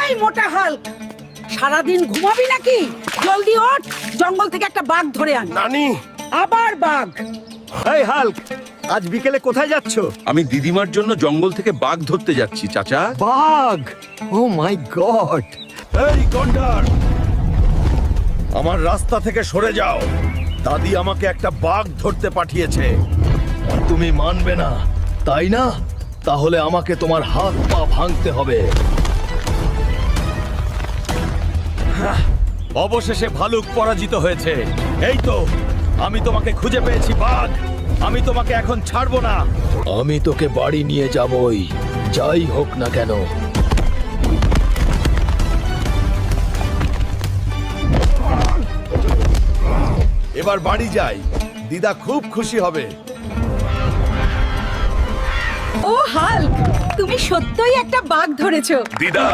এই মোটা হাল্ক, সারাদিন ঘুমাবি নাকি? জলদি ওঠ, জঙ্গল থেকে একটা বাঘ ধরে আন। নানি, আবার বাঘ? এই হাল্ক, আজ বিকেলে কোথায় যাচ্ছ? আমি দিদিমার জন্য জঙ্গল থেকে বাঘ ধরতে যাচ্ছি চাচা। বাঘ! ও মাই গড! এই গন্ডার, আমার রাস্তা থেকে সরে যাও। দাদি আমাকে একটা বাঘ ধরতে পাঠিয়েছে। তুমি মানবে না, তাই না? তাহলে আমাকে তোমার হাত পা ভাঙতে হবে। অবশেষে ভালুক পরাজিত হয়েছে। এই তো, আমি তোমাকে খুঁজে পেয়েছি বাঘ। আমি তোমাকে এখন ছাড়বো না। আমি তোকে বাড়ি নিয়ে যাবই, যাই হোক না কেন। এবার বাড়ি যাই, দিদা খুব খুশি হবে। ও হাল্ক, তুমি সত্যই একটা বাঘ ধরেছো। দিদা,